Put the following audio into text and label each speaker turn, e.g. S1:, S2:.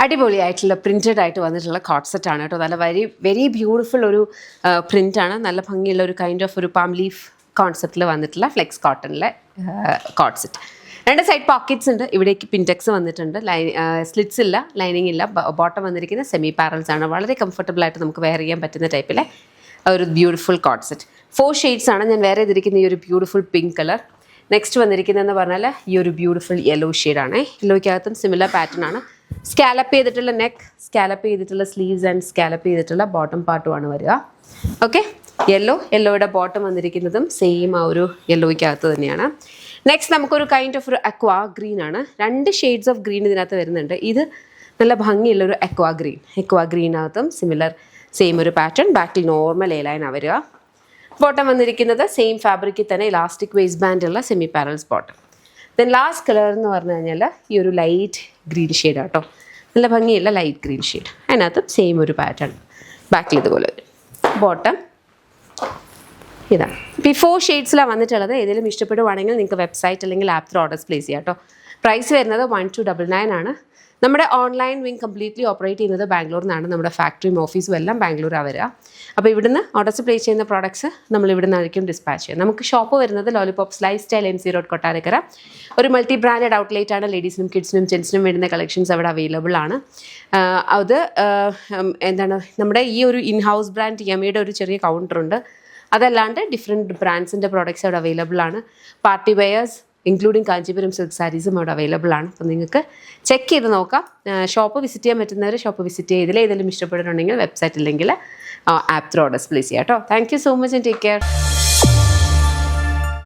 S1: അടിപൊളിയായിട്ടുള്ള പ്രിൻറ്റഡ് ആയിട്ട് വന്നിട്ടുള്ള കോട്ട് സെറ്റ് ആണ് കേട്ടോ. നല്ല വെരി ബ്യൂട്ടിഫുൾ ഒരു പ്രിൻ്റാണ്. നല്ല ഭംഗിയുള്ള ഒരു കൈൻഡ് ഓഫ് ഒരു പാം ലീഫ് കോൺസെപ്റ്റിൽ വന്നിട്ടുള്ള ഫ്ലെക്സ് കോട്ടണിലെ കോട്ട് സെറ്റ്. 2 സൈഡ് പോക്കറ്റ്സ് ഉണ്ട്. ഇവിടേക്ക് പിൻടെക്സ് വന്നിട്ടുണ്ട്. സ്ലിറ്റ്സ് ഇല്ല, ലൈനിങ് ഇല്ല. ബോട്ടം വന്നിരിക്കുന്ന സെമി പാരൽസ് ആണ്. വളരെ കംഫർട്ടബിൾ ആയിട്ട് നമുക്ക് വെയർ ചെയ്യാൻ പറ്റുന്ന ടൈപ്പിലെ ഒരു ബ്യൂട്ടിഫുൾ കോട്ട് സെറ്റ്. 4 ഷെയ്ഡ്സ് ആണ് ഞാൻ വേറെ ചെയ്തിരിക്കുന്ന. ഈ ഒരു ബ്യൂട്ടിഫുൾ പിങ്ക് കളർ. നെക്സ്റ്റ് വന്നിരിക്കുന്നതെന്ന് പറഞ്ഞാൽ ഈ ഒരു ബ്യൂട്ടിഫുൾ യെല്ലോ ഷെയ്ഡാണ്. യെല്ലോയ്ക്കകത്തും സിമിലർ പാറ്റേൺ ആണ്. സ്കാലപ്പ് ചെയ്തിട്ടുള്ള നെക്ക്, സ്കാലപ്പ് ചെയ്തിട്ടുള്ള സ്ലീവ്സ് ആൻഡ് സ്കാലപ്പ് ചെയ്തിട്ടുള്ള ബോട്ടം പാർട്ടുമാണ് വരിക. ഓക്കെ, യെല്ലോയുടെ ബോട്ടം വന്നിരിക്കുന്നതും സെയിം ആ ഒരു യെല്ലോയ്ക്കകത്ത് തന്നെയാണ്. നെക്സ്റ്റ് നമുക്കൊരു കൈൻഡ് ഓഫ് ഒരു അക്വാ ഗ്രീൻ ആണ്. 2 ഷെയ്ഡ്സ് ഓഫ് ഗ്രീൻ ഇതിനകത്ത് വരുന്നുണ്ട്. ഇത് നല്ല ഭംഗിയുള്ളൊരു അക്വാ ഗ്രീനകത്തും സിമിലർ സെയിം ഒരു പാറ്റേൺ. ബാക്കിൽ നോർമൽ എ ലൈനാണ് വരിക. ബോട്ടം വന്നിരിക്കുന്നത് സെയിം ഫാബ്രിക്കിൽ തന്നെ ഇലാസ്റ്റിക് വേസ്റ്റ് ബാൻഡുള്ള semi parallels bottom. Then last colour എന്ന് പറഞ്ഞു കഴിഞ്ഞാൽ ഈ ഒരു ലൈറ്റ് ഗ്രീൻ ഷെയ്ഡ് കേട്ടോ. നല്ല ഭംഗിയുള്ള ലൈറ്റ് ഗ്രീൻ ഷെയ്ഡ്. അതിനകത്തും സെയിം ഒരു പാറ്റേൺ. ബാക്കിൽ ഇതുപോലെ വരും. ബോട്ടം ഇതാണ്. ഇപ്പോൾ ഈ 4 ഷെയ്ഡ്സിലാണ് വന്നിട്ടുള്ളത്. ഏതെങ്കിലും ഇഷ്ടപ്പെടുവാണെങ്കിൽ നിങ്ങൾക്ക് വെബ്സൈറ്റ് അല്ലെങ്കിൽ ആപ്പ് ത്രൂ ഓർഡേഴ്സ് പ്ലേസ് ചെയ്യാം കേട്ടോ. പ്രൈസ് വരുന്നത് 1299 ആണ്. നമ്മുടെ ഓൺലൈൻ വിങ് കംപ്ലീറ്റ്ലി ഓപ്പറേറ്റ് ചെയ്യുന്നത് ബാംഗ്ലൂരിൽ നിന്നാണ്. നമ്മുടെ ഫാക്ടറിയും ഓഫീസും എല്ലാം ബാംഗ്ലൂരാണ് വരിക. അപ്പോൾ ഇവിടുന്ന് ഓർഡേഴ്സ് പ്ലേസ് ചെയ്യുന്ന പ്രോഡക്ട്സ് നമ്മൾ ഇവിടുന്ന് ആയിരിക്കും ഡിസ്പാച്ച് ചെയ്യുക. നമുക്ക് ഷോപ്പ് വരുന്നത് lollipops life style MC road Kottarakkara. ഒരു മൾട്ടി ബ്രാൻഡഡ് ഔട്ട്ലെറ്റ് ആണ്. ലേഡീസിനും കിഡ്സിനും ജെൻസിനും വേണ്ടുന്ന കളക്ഷൻസ് അവിടെ അവൈലബിൾ ആണ്. അത് നമ്മുടെ ഈ ഒരു ഇൻ ഹൗസ് ബ്രാൻഡ് യമയുടെ ഒരു ചെറിയ കൗണ്ടറുണ്ട്. അതല്ലാണ്ട് ഡിഫറെൻറ്റ് ബ്രാൻഡ്സിൻ്റെ പ്രോഡക്റ്റ്സ് അവിടെ അവൈലബിൾ ആണ്. Party wears including Kanchipuram silk സാരീസും അവിടെ അവൈലബിൾ ആണ്. അപ്പോൾ നിങ്ങൾക്ക് ചെക്ക് ചെയ്ത് നോക്കാം. ഷോപ്പ് വിസിറ്റ് ചെയ്യാൻ പറ്റുന്നവർ ഷോപ്പ് വിസിറ്റ് ചെയ്തില്ല. ഏതെങ്കിലും ഇഷ്ടപ്പെടുന്നുണ്ടെങ്കിൽ വെബ്സൈറ്റ് ഇല്ലെങ്കിൽ ആപ്പ് ത്രൂ ഓർഡേഴ്സ് പ്ലേസ് ചെയ്യാം കേട്ടോ. Thank you so much and take care.